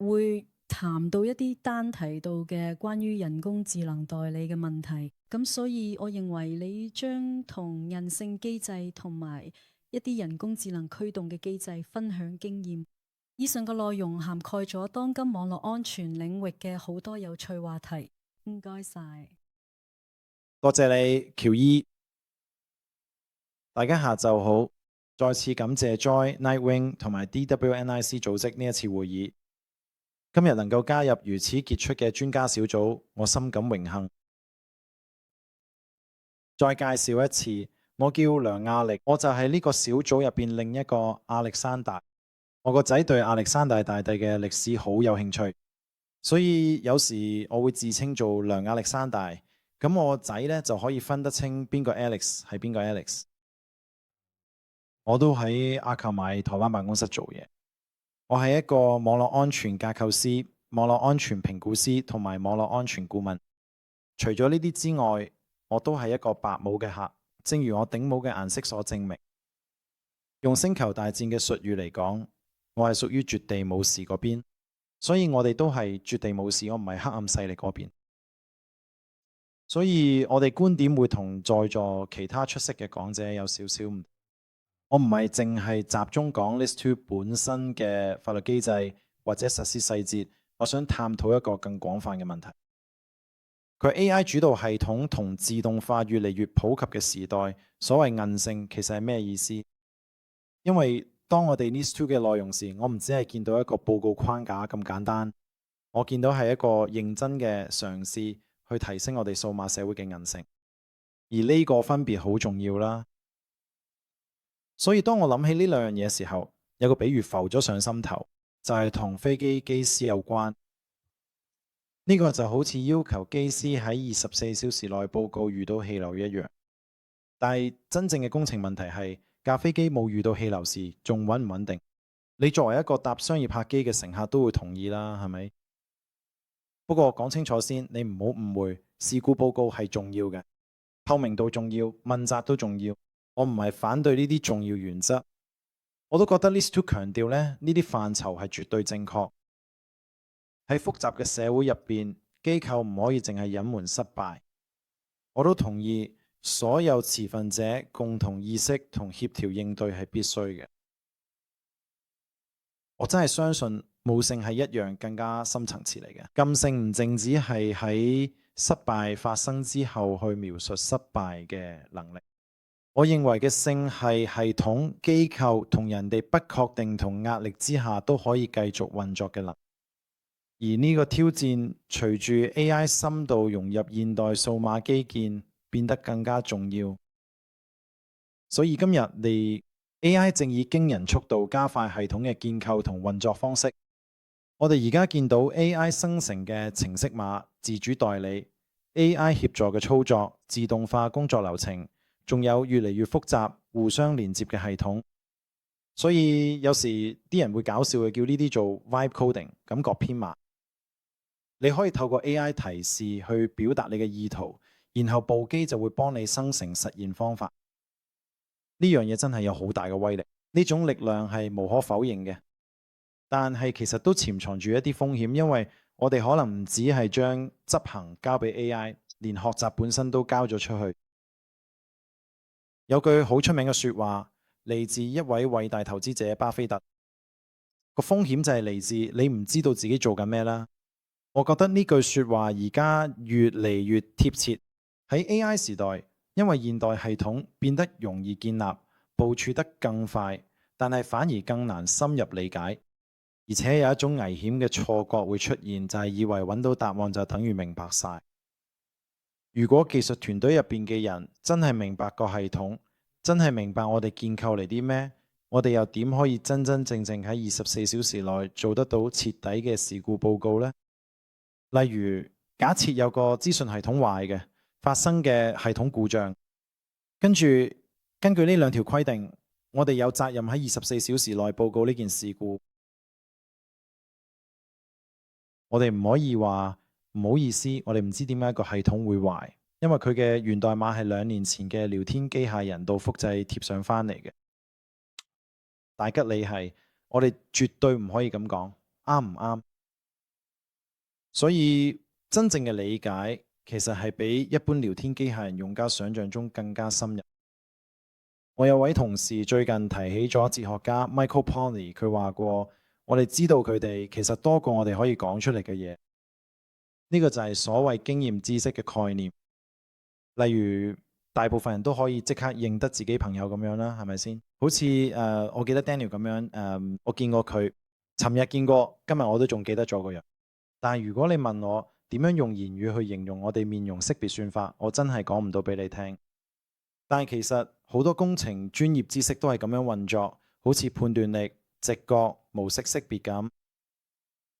會談到一啲單提到嘅關於人工智能代理嘅問題，咁所以我認為你將同人性機制同埋一啲人工智能驅動嘅機制分享經驗。以上嘅內容涵蓋咗當今網絡安全領域嘅好多有趣話題。唔該晒，多謝你，喬伊。大家下晝好，再次感謝 Joy、Nightwing 同埋 DWNIC 組織呢一次會議。今日能夠加入如此傑出嘅專家小組，我深感榮幸。再介紹一次，我叫梁亞力，我就係呢個小組入邊另一個亞歷山大。我個仔對亞歷山大大帝嘅歷史好有興趣，所以有時我會自稱做梁亞歷山大。咁我個仔呢，就可以分得清邊個 Alex 係邊個 Alex。我都喺阿卡米台灣辦公室做嘢。我係一個網絡安全架構師、網絡安全評估師同埋網絡安全顧問。除咗呢啲之外，我都係一個白帽嘅客。正如我頂帽嘅顏色所證明，用星球大戰嘅術語嚟講，我係屬於絕地武士嗰邊，所以我哋都係絕地武士，我唔係黑暗勢力嗰邊。所以我哋觀點會同在座其他出色嘅講者有少少唔同。我唔係淨係集中講 NIS2 本身嘅法律機制或者實施細節，我想探討一個更廣泛嘅問題。佢 AI 主導系統同自動化越嚟越普及嘅時代，所謂韌性其實係咩意思？因為當我哋 NIS2 嘅內容時，我唔只係見到一個報告框架咁簡單，我見到係一個認真嘅嘗試去提升我哋數碼社會嘅韌性，而呢個分別好重要啦。所以當我諗起呢兩樣嘢時候，有個比喻浮咗上心頭，就係同飛機機師有關。呢個就好似要求機師喺24小時內報告遇到氣流一樣。但係真正嘅工程問題係架飛機冇遇到氣流時仲穩唔穩定？你作為一個搭商業客機嘅乘客都會同意啦，係咪？不過講清楚先，你唔好誤會，事故報告係重要嘅，透明度重要，問責都重要。我唔係反對呢啲重要原則，我都覺得 NIS2 強調呢啲範疇係絕對正確。喺複雜嘅社會入邊，機構唔可以淨係隱瞞失敗。我都同意所有持份者共同意識同協調應對係必須嘅。我真係相信務性係一樣更加深層次嚟嘅。禁性唔淨止係喺失敗發生之後去描述失敗嘅能力。我認為嘅性係系統、機構同人哋不確定同壓力之下都可以繼續運作嘅能力。而呢個挑戰隨住 AI 深度融入現代數碼基建變得更加重要。所以今日AI 正以驚人速度加快系統嘅建構同運作方式。我哋而家見到 AI 生成嘅程式碼、自主代理、AI 協助嘅操作、自動化工作流程，仲有越嚟越複雜、互相連接嘅系統。所以有時啲人會搞笑嘅叫呢啲做 vibe coding， 感覺編碼。你可以透過 AI 提示去表達你嘅意圖，然後部機就會幫你生成實現方法。呢樣嘢真係有好大嘅威力，呢種力量係無可否認嘅。但係其實都潛藏住一啲風險，因為我哋可能唔只係將執行交俾 AI， 連學習本身都交咗出去。有句好出名嘅說話，嚟自一位偉大投資者巴菲特。個風險就係嚟自你唔知道自己做緊咩啦。我覺得呢句說話而家越嚟越貼切。喺 AI 時代，因為現代系統變得容易建立，部署得更快，但係反而更難深入理解，而且有一種危險嘅錯覺會出現，就係以為揾到答案就等於明白晒。如果技術團隊入邊嘅人真係明白個系統，真係明白我哋建構嚟啲咩，我哋又點可以真真正正喺24小時內做得到徹底嘅事故報告呢？例如，假設有個資訊系統壞嘅，發生嘅系統故障，根據呢兩條規定，我哋有責任喺24小時內報告呢件事故。我哋唔可以話唔好意思，我哋唔知點解個系統會壞，因為佢嘅源代碼係2年前嘅聊天機械人度複製貼上翻嚟嘅。大吉利係，我哋絕對唔可以咁講，啱唔啱？所以真正嘅理解其實係比一般聊天機械人用家想象中更加深入。我有位同事最近提起咗哲學家 Michael Pollan，佢話過：我哋知道佢哋其實多過我哋可以講出嚟嘅嘢。呢個就係所謂經驗知識嘅概念。例如大部分人都可以即刻認得自己朋友咁樣啦，係咪先？好似我記得 Daniel 咁樣，我見過佢，尋日見過，今日我都仲記得咗個樣。但係如果你問我點樣用言語去形容我哋面容識別算法，我真係講唔到俾你聽。但係其實好多工程專業知識都係咁樣運作，好似判斷力、直覺、模式識別咁。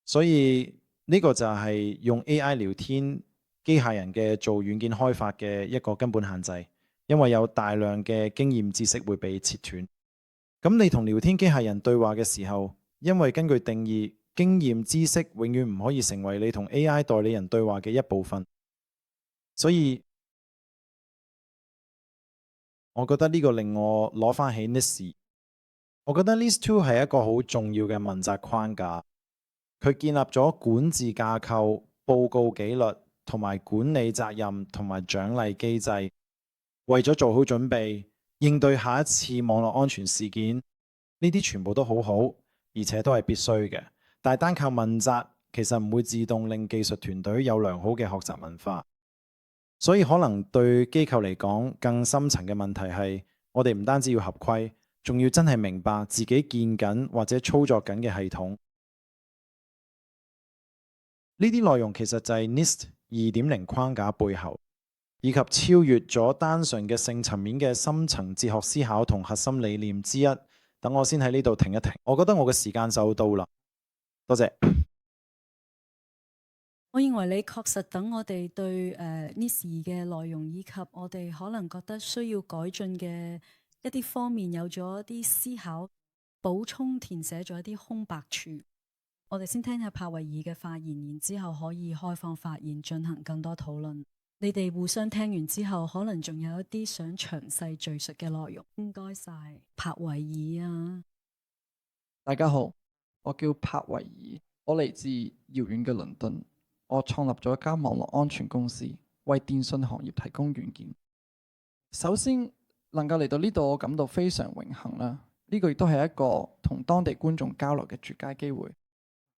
所以呢個就係用 AI 聊天機械人嘅做軟件開發嘅一個根本限制，因為有大量嘅經驗知識會被切斷。咁你同聊天機械人對話嘅時候，因為根據定義，經驗知識永遠唔可以成為你同 AI 代理人對話嘅一部分。所以我覺得呢個令我攞翻起 NIST。我覺得 NIST2 係一個好重要嘅問責框架，佢建立咗管治架構、報告紀律同埋管理責任同埋獎勵機制，為咗做好準備，應對下一次網絡安全事件，呢啲全部都好好，而且都係必須嘅。但係單靠問責，其實唔會自動令技術團隊有良好嘅學習文化。所以可能對機構嚟講，更深層嘅問題係，我哋唔單止要合規，仲要真係明白自己建緊或者操作緊嘅系統。呢啲內容其實就係 NIST 2.0框架背後，以及超越咗單純嘅性層面嘅深層哲學思考同核心理念之一。等我先喺呢度停一停，我覺得我嘅時間就到啦。多謝。我認為你確實等我哋對NIST嘅內容以及我哋可能覺得需要改進嘅一啲方面有咗一啲思考，補充填寫咗一啲空白處。我哋先聽下柏維爾嘅發言，然之後可以開放發言進行更多討論。你哋互相聽完之後，可能仲有一啲想詳細敘述嘅內容。唔該晒，柏維爾啊！大家好，我叫柏維爾，我嚟自遙遠嘅倫敦。我創立咗一間網絡安全公司，為電信行業提供軟件。首先能夠嚟到呢度，我感到非常榮幸啦。呢個亦都係一個同當地觀眾交流嘅絕佳機會。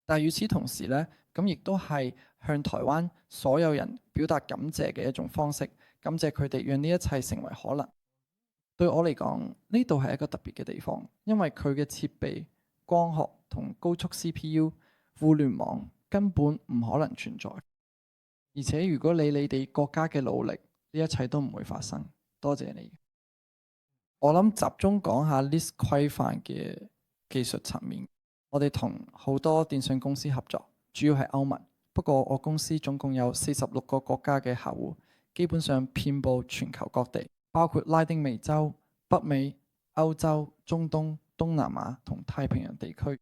但係與此同時呢，咁亦都係向台灣所有人表達感謝嘅一種方式，感謝佢哋讓呢一切成為可能。對我嚟講，呢度係一個特別嘅地方，因為佢嘅設備、光學同高速 CPU、互聯網根本唔可能存在。而且如果你哋國家嘅努力，呢一切都唔會發生。多謝你。我諗集中講下 NIST 規範嘅技術層面。我哋同好多電信公司合作，主要係歐盟。不過我公司總共有46個國家嘅客戶，基本上遍佈全球各地，包括拉丁美洲、北美、歐洲、中東、東南亞同太平洋地區。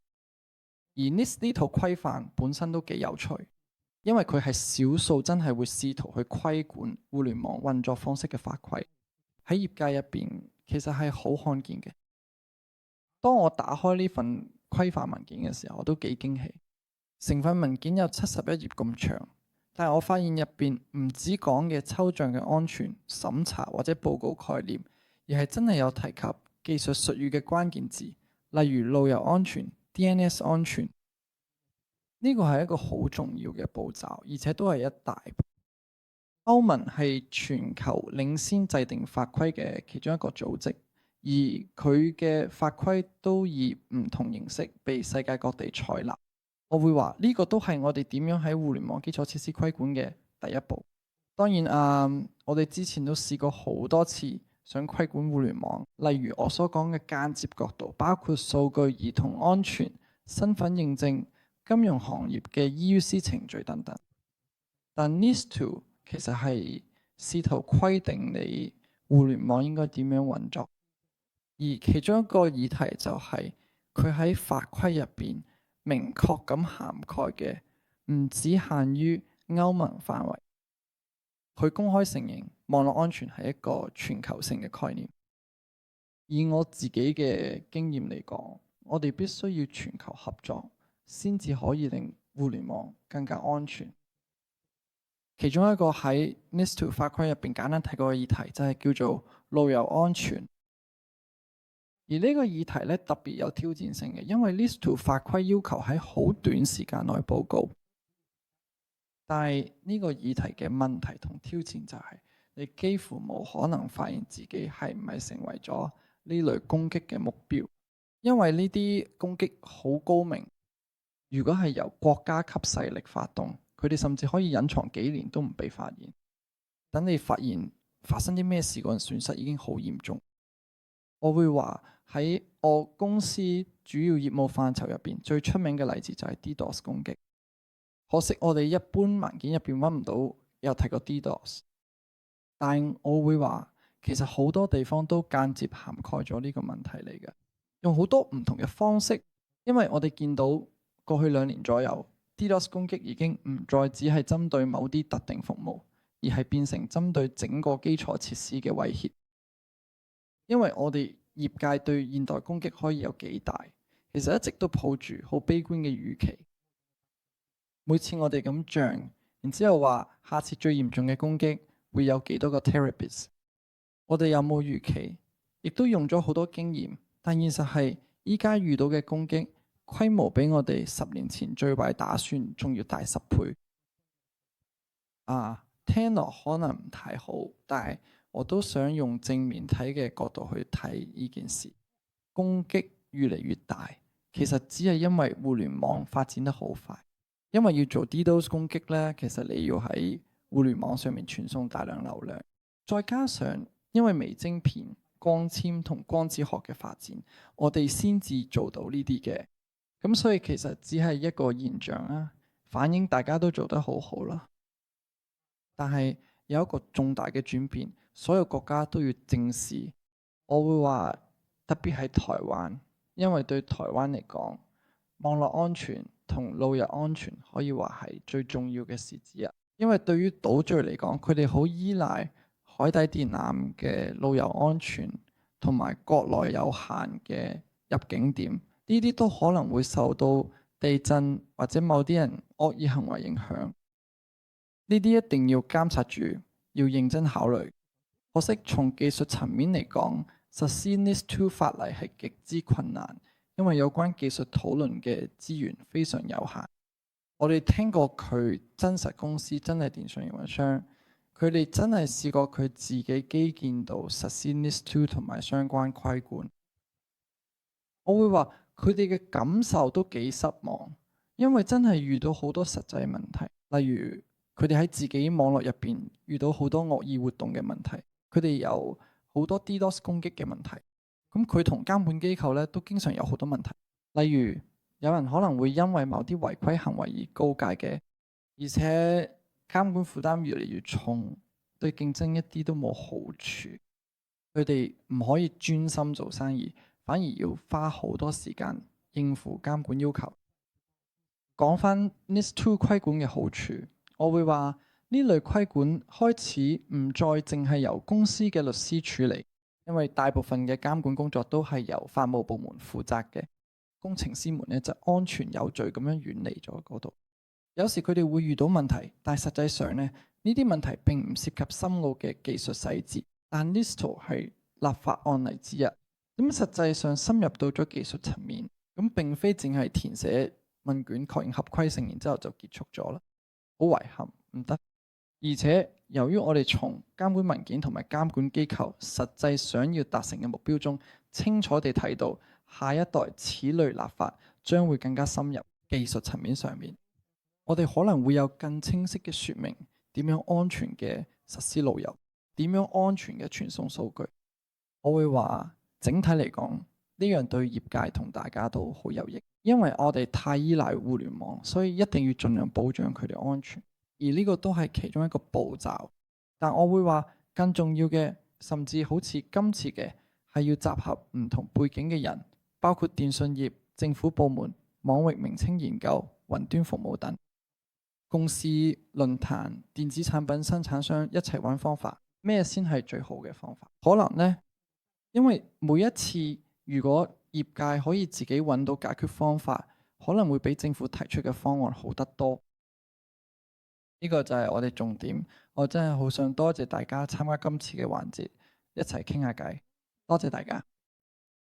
而 NIST 呢套規範本身都幾有趣，因為佢係少數真係會試圖去規管互聯網運作方式嘅法規。喺業界入邊，其實係好罕見嘅。當我打開呢份規範文件嘅時候，我都幾驚喜。成份文件有71頁咁長，但係我發現入邊唔止講嘅抽象嘅安全審查或者報告概念，而係真係有提及技術術語嘅關鍵字，例如路由安全、DNS 安全。呢個係一個好重要嘅步驟，而且都係一大步。歐盟係全球領先制定法規嘅其中一個組織。而佢嘅法規都以唔同形式被世界各地採納。我會話呢個都係我哋點樣喺互聯網基礎設施規管嘅第一步。當然我哋之前都試過好多次想規管互聯網，例如我所講嘅間接角度，包括數據、兒童安全、身份認證、金融行業嘅 EUC 程序等等。但 NIST2 其實係試圖規定你互聯網應該點樣運作。而其中一個議題就係佢喺法規入邊明確咁涵蓋嘅，唔只限於歐盟範圍。佢公開承認網絡安全係一個全球性嘅概念。以我自己嘅經驗嚟講，我哋必須要全球合作，先至可以令互聯網更加安全。其中一個喺 NIS2 法規入邊簡單提過嘅議題就係叫做路由安全。而呢個議題咧特別有挑戰性嘅，因為 NIS2 法規要求喺好短時間內報告。但係呢個議題嘅問題同挑戰就係，你幾乎冇可能發現自己係唔係成為咗呢類攻擊嘅目標，因為呢啲攻擊好高明。如果係由國家級勢力發動，佢哋甚至可以隱藏幾年都唔被發現。等你發現發生啲咩事嗰陣，損失已經好嚴重。我會話喺我公司主要業務範疇入邊，最出名嘅例子就係 DDoS 攻擊。可惜我哋一般文件入邊揾唔到有提過 DDoS， 但我會話其實好多地方都間接涵蓋咗呢個問題嚟嘅，用好多唔同嘅方式。因為我哋見到過去2年左右 DDoS 攻擊已經唔再只係針對某啲特定服務，而係變成針對整個基礎設施嘅威脅。因為我哋業界對現代攻擊可以有幾大，其實一直都抱住好悲觀嘅預期。每次我哋咁漲，然之後話下次最嚴重嘅攻擊會有幾多個 terabits， 我哋有冇預期？亦都用咗好多經驗，但現實係依家遇到嘅攻擊規模比我哋10年前最壞打算仲要大10倍。聽落可能唔太好，但係我都想用正面睇嘅角度去睇呢件事。攻擊越嚟越大，其實只係因為互聯網發展得好快。因為要做 DDoS 攻擊咧，其實你要喺互聯網上面傳送大量流量，再加上因為微晶片、光纖同光子學嘅發展，我哋先至做到呢啲嘅。咁所以其實只係一個現象啦，反映大家都做得好好啦。但係有一個重大嘅轉變，所有國家都要正視。我會話特別係台灣，因為對台灣嚟講，網絡安全同路由安全可以話係最重要嘅事之一。因為對於島嶼嚟講，佢哋好依賴海底電纜嘅路由安全，同埋國內有限嘅入境點，呢啲都可能會受到地震或者某啲人惡意行為影響。呢啲一定要監察住，要認真考慮。可惜從技術層面嚟講，實施 NIS2 法例係極之困難，因為有關技術討論嘅資源非常有限。我哋聽過佢真實公司真係電信營運商，佢哋真係試過佢自己基建度實施 NIS2 同埋相關規管。我會話佢哋嘅感受都幾失望，因為真係遇到好多實際問題，例如佢哋喺自己網絡入邊遇到好多惡意活動嘅問題，佢哋有好多 DDoS 攻擊嘅問題。咁佢同監管機構咧都經常有好多問題，例如有人可能會因為某啲違規行為而告誡嘅，而且監管負擔越嚟越重，對競爭一啲都冇好處。佢哋唔可以專心做生意，反而要花好多時間應付監管要求。講翻 NIS2 規管嘅好處，我會話呢類規管開始唔再淨係由公司嘅律師處理，因為大部分嘅監管工作都係由法務部門負責嘅。工程師們咧就安全有序咁樣遠離咗嗰度。有時佢哋會遇到問題，但係實際上咧呢啲問題並唔涉及深奧嘅技術細節。但 NIS2 係立法案例之一，咁實際上深入到咗技術層面，咁並非淨係填寫問卷確認合規性，然之後就結束咗啦。好遺憾，唔得。而且由於我哋從監管文件同埋監管機構實際想要達成嘅目標中，清楚地睇到下一代此類立法將會更加深入技術層面上面。我哋可能會有更清晰嘅説明點樣安全嘅實施路由，點樣安全嘅傳送數據。我會話整體嚟講，呢樣對業界同大家都好有益，因為我哋太依賴互聯網，所以一定要盡量保障佢哋安全。而呢個都係其中一個步驟。但我會話更重要嘅，甚至好似今次嘅，係要集合唔同背景嘅人，包括電信業、政府部門、網域名稱研究、雲端服務等公司、論壇、電子產品生產商一齊揾方法，咩先係最好嘅方法？可能呢，因為每一次如果業界可以自己揾到解決方法，可能會比政府提出嘅方案好得多。呢個就係我哋重點。我真係好想多謝大家參加今次嘅環節，一齊傾下偈。多謝大家。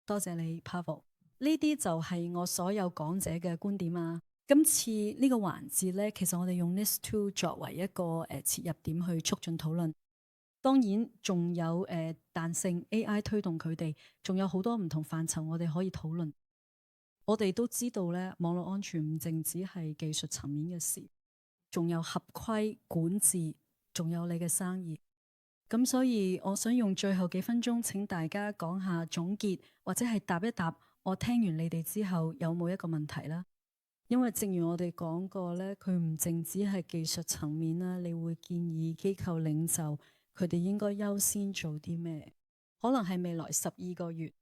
多謝你 Pavel。呢啲就係我所有講者嘅觀點啊。今次呢個環節呢，其實我哋用 NIS2 作為一個切入點去促進討論。當然仲有彈性 AI 推動佢哋，仲有好多唔同範疇我哋可以討論。我哋都知道咧，網絡安全唔淨止係技術層面嘅事，仲有合規管治，仲有你嘅生意。咁所以我想用最後幾分鐘請大家講下總結，或者係答一答我聽完你哋之後有冇一個問題啦。因為正如我哋講過咧，佢唔淨止係技術層面啦，你會建議機構領袖佢哋應該優先做啲咩？可能係未來12個月，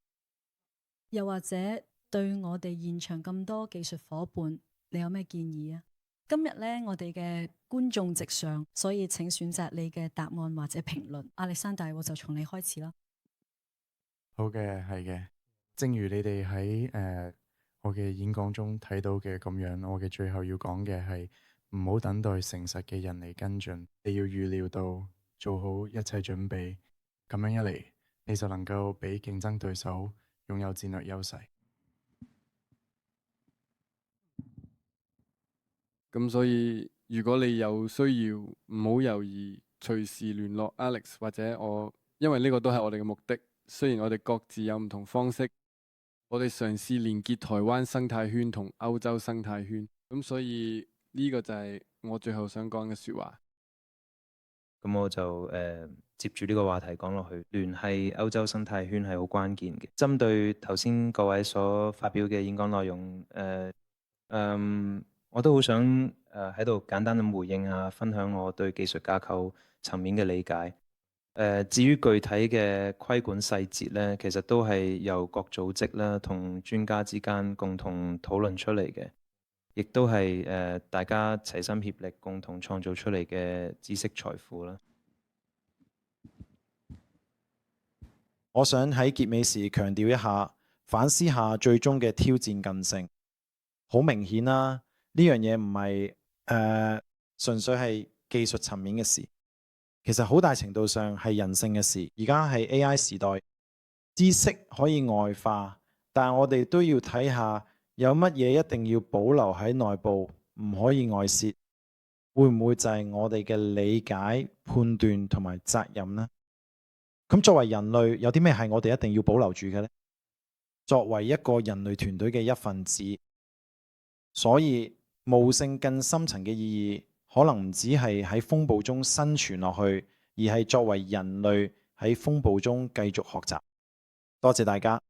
又或者對我哋現場咁多技術夥伴，你有咩建議啊？今日咧，我哋嘅觀眾席上，所以請選擇你嘅答案或者評論。亞歷山大，我就從你開始啦。好嘅，係嘅。正如你哋喺我嘅演講中睇到嘅咁樣，我嘅最後要講嘅係唔好等待誠實嘅人嚟跟進，你要預料到做好一切準備，咁樣一嚟，你就能夠比競爭對手擁有戰略優勢。咁所以如果你有需要，唔好猶豫，隨時聯絡 Alex 或者我，因為呢個都係我哋嘅目的。雖然我哋各自有唔同方式，我哋嘗試連結台灣生態圈同歐洲生態圈。咁所以呢個就係我最後想講嘅說話。咁我就接住呢個話題講落去，聯繫歐洲生態圈係好關鍵嘅。針對頭先各位所發表嘅演講內容，我都好想喺度簡單咁回應下，分享我對技術架構層面嘅理解。至於具體嘅規管細節呢，其實都係由各組織啦同專家之間共同討論出嚟嘅，亦都係大家齊心協力共同創造出嚟嘅知識財富啦。我想喺結尾時強調一下，反思下最終嘅挑戰近性。好明顯啦，呢樣嘢唔係純粹係技術層面嘅事，其實好大程度上係人性嘅事。而家係 AI 時代，知識可以外化，但係我哋都要睇下有乜嘢一定要保留喺內部，唔可以外泄。會唔會就係我哋嘅理解、判斷同埋責任呢？咁作為人類，有啲咩係我哋一定要保留住嘅呢？作為一個人類團隊嘅一份子，所以悟性更深層嘅意義，可能唔只係喺風暴中生存落去，而係作為人類喺風暴中繼續學習。多謝大家。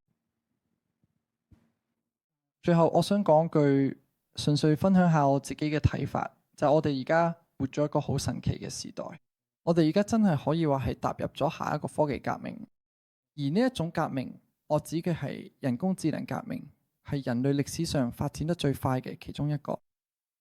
最後我想講句，純粹分享下我自己嘅睇法，就係我哋而家活咗一個好神奇嘅時代。我哋而家真係可以話係踏入咗下一個科技革命，而呢一種革命，我指嘅係人工智能革命，係人類歷史上發展得最快嘅其中一個。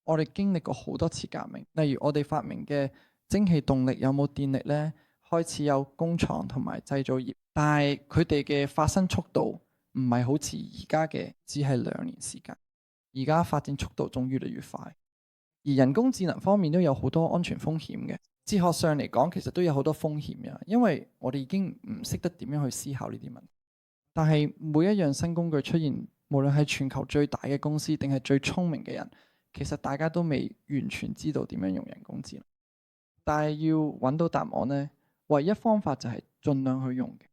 我哋經歷過好多次革命，例如我哋發明嘅蒸汽動力有冇電力呢？開始有工廠同埋製造業，但係佢哋嘅發生速度唔係好似而家嘅，只係2年時間。而家發展速度仲越嚟越快，而人工智能方面都有好多安全風險嘅。哲學上嚟講，其實都有好多風險嘅，因為我哋已經唔識得點樣去思考呢啲問題。但係每一樣新工具出現，無論係全球最大嘅公司定係最聰明嘅人，其實大家都未完全知道點樣用人工智能。但係要揾到答案呢，唯一方法就係盡量去用嘅。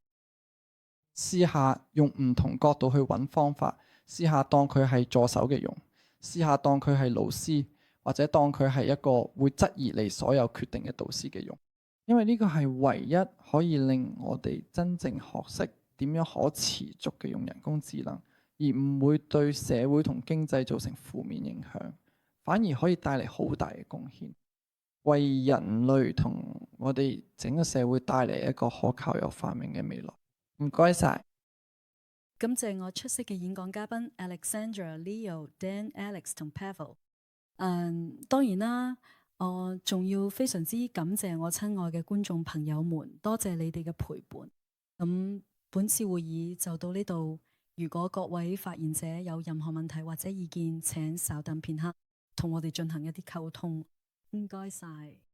試下用唔同角度去揾方法，試下當佢係助手嘅用，試下當佢係老師，或者當佢係一個會質疑你所有決定嘅導師嘅用。因為呢個係唯一可以令我哋真正學識點樣可持續嘅用人工智能，而唔會對社會同經濟造成負面影響，反而可以帶嚟好大嘅貢獻，為人類同我哋整個社會帶嚟一個可靠又繁榮嘅未來。唔該晒，感謝我出色嘅演講嘉賓 Alexandra、Leo、Dan、Alex 同 Pavel。當然啦，我仲要非常之感謝我親愛嘅觀眾朋友們，多謝你哋嘅陪伴。咁本次會議就到呢度。如果各位發言者有任何問題或者意見，請稍等片刻，同我哋進行一啲溝通。唔該晒。